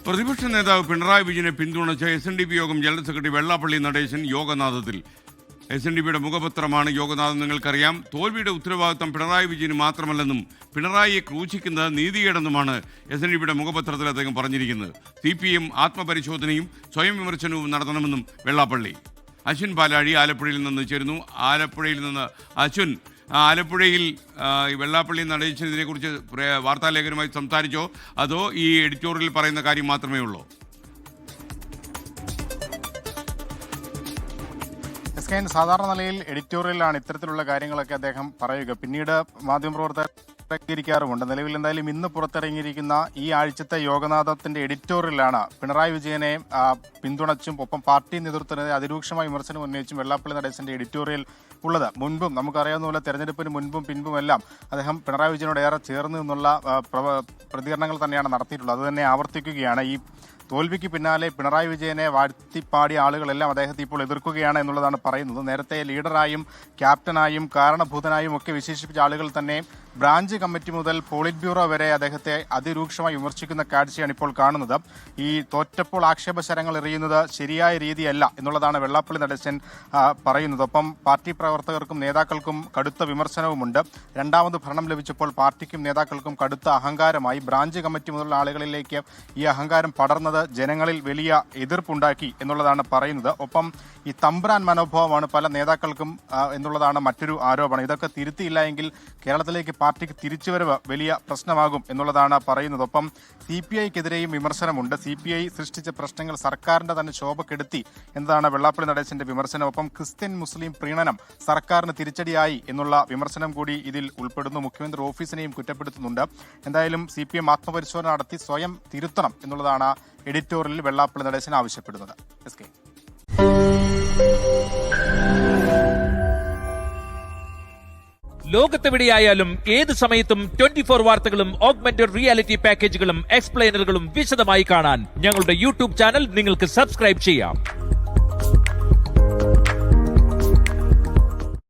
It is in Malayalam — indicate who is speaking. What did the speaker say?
Speaker 1: പ്രതിപക്ഷ നേതാവ് പിണറായി വിജയനെ പിന്തുണച്ച SNDP യോഗം ജനറൽ സെക്രട്ടറി വെള്ളാപ്പള്ളി നടേശൻ യോഗനാഥത്തിൽ. SNDPയുടെ മുഖപത്രമാണ് യോഗനാഥം. നിങ്ങൾക്കറിയാം, തോൽവിയുടെ ഉത്തരവാദിത്തം പിണറായി വിജയന് മാത്രമല്ലെന്നും പിണറായിയെ ക്രൂശിക്കുന്നത് നീതികേടെന്നുമാണ് SNDPയുടെ മുഖപത്രത്തിൽ അദ്ദേഹം പറഞ്ഞിരിക്കുന്നത്. CPM ആത്മപരിശോധനയും സ്വയം വിമർശനവും നടത്തണമെന്നും വെള്ളാപ്പള്ളി. അശ്വിൻ പാലാഴി ആലപ്പുഴയിൽ നിന്ന് ചേരുന്നു. ആലപ്പുഴയിൽ നിന്ന് അശ്വിൻ, ആലപ്പുഴയിൽ വെള്ളാപ്പള്ളി നടേശനെതിരെക്കുറിച്ച് വാർത്താലേഖനുമായി സംസാരിച്ചോ, അതോ ഈ എഡിറ്റോറിയൽ പറയുന്ന കാര്യം മാത്രമേ ഉള്ളൂ?
Speaker 2: സാധാരണ നിലയിൽ എഡിറ്റോറിയലാണ് ഇത്തരത്തിലുള്ള കാര്യങ്ങളൊക്കെ അദ്ദേഹം പറയുക. പിന്നീട് മാധ്യമപ്രവർത്തകരിക്കാറുമുണ്ട്. നിലവിൽ എന്തായാലും ഇന്ന് പുറത്തിറങ്ങിയിരിക്കുന്ന ഈ ആഴ്ചത്തെ യോഗനാഥത്തിന്റെ എഡിറ്റോറിയലാണ് പിണറായി വിജയനെ പിന്തുണച്ചും ഒപ്പം പാർട്ടി നേതൃത്വത്തിന് അതിരൂക്ഷമായ വിമർശനം ഉന്നയിച്ചും വെള്ളാപ്പള്ളി നടേശന്റെ എഡിറ്റോറിയൽ ഉള്ളത്. മുൻപും നമുക്കറിയാവുന്ന പോലെ തെരഞ്ഞെടുപ്പിന് മുൻപും പിൻപുമെല്ലാം അദ്ദേഹം പിണറായി വിജയനോട് ഏറെ ചേർന്ന് നിന്നുള്ള പ്രതികരണങ്ങൾ തന്നെയാണ് നടത്തിയിട്ടുള്ളത്. അത് തന്നെ ആവർത്തിക്കുകയാണ്. ഈ തോൽവിക്ക് പിന്നാലെ പിണറായി വിജയനെ വാഴ്ത്തിപ്പാടിയ ആളുകളെല്ലാം അദ്ദേഹത്തെ ഇപ്പോൾ എതിർക്കുകയാണ് എന്നുള്ളതാണ് പറയുന്നത്. നേരത്തെ ലീഡറായും ക്യാപ്റ്റനായും കാരണഭൂതനായും ഒക്കെ വിശേഷിപ്പിച്ച ആളുകൾ തന്നെ ബ്രാഞ്ച് കമ്മിറ്റി മുതൽ പോളിറ്റ് ബ്യൂറോ വരെ അദ്ദേഹത്തെ അതിരൂക്ഷമായി വിമർശിക്കുന്ന കാഴ്ചയാണ് ഇപ്പോൾ കാണുന്നത്. ഈ തോറ്റപ്പോൾ ആക്ഷേപശരങ്ങൾ എറിയുന്നത് ശരിയായ രീതിയല്ല എന്നുള്ളതാണ് വെള്ളാപ്പള്ളി നടേശൻ പറയുന്നത്. ഒപ്പം പാർട്ടി പ്രവർത്തകർക്കും നേതാക്കൾക്കും കടുത്ത വിമർശനവുമുണ്ട്. രണ്ടാമത് ഭരണം ലഭിച്ചപ്പോൾ പാർട്ടിക്കും നേതാക്കൾക്കും കടുത്ത അഹങ്കാരമായി. ബ്രാഞ്ച് കമ്മിറ്റി മുതലുള്ള ആളുകളിലേക്ക് ഈ അഹങ്കാരം പടർന്നത് ജനങ്ങളിൽ വലിയ എതിർപ്പുണ്ടാക്കി എന്നുള്ളതാണ് പറയുന്നത്. ഒപ്പം ഈ തമ്പ്രാൻ മനോഭാവമാണ് പല നേതാക്കൾക്കും എന്നുള്ളതാണ് മറ്റൊരു ആരോപണം. ഇതൊക്കെ തിരുത്തിയില്ല എങ്കിൽ കേരളത്തിലേക്ക് പാർട്ടിക്ക് തിരിച്ചുവരവ് വലിയ പ്രശ്നമാകും എന്നുള്ളതാണ് പറയുന്നത്. ഒപ്പം CPIക്കെതിരെയും വിമർശനമുണ്ട്. CPI സൃഷ്ടിച്ച പ്രശ്നങ്ങൾ സർക്കാരിന്റെ തന്നെ ശോഭ കെടുത്തി എന്നതാണ് വെള്ളാപ്പള്ളി നടേശന്റെ വിമർശനം. ഒപ്പം ക്രിസ്ത്യൻ മുസ്ലിം പ്രീണനം സർക്കാരിന് തിരിച്ചടിയായി എന്നുള്ള വിമർശനം കൂടി ഇതിൽ ഉൾപ്പെടുന്നു. മുഖ്യമന്ത്രി ഓഫീസിനെയും കുറ്റപ്പെടുത്തുന്നുണ്ട്. എന്തായാലും CPM ആത്മപരിശോധന നടത്തി സ്വയം തിരുത്തണം എന്നുള്ളതാണ് എഡിറ്റോറിയലിൽ വെള്ളാപ്പള്ളി നടേശൻ ആവശ്യപ്പെടുന്നത്. SK
Speaker 3: ലോകത്തെവിടെയായാലും ഏത് സമയത്തും 24 വാർത്തകളും ഓഗ്മെന്റഡ് റിയാലിറ്റി പാക്കേജുകളും എക്സ്പ്ലെയിനറുകളും വിശദമായി കാണാൻ ഞങ്ങളുടെ YouTube ചാനൽ നിങ്ങൾക്ക് സബ്സ്ക്രൈബ് ചെയ്യാം.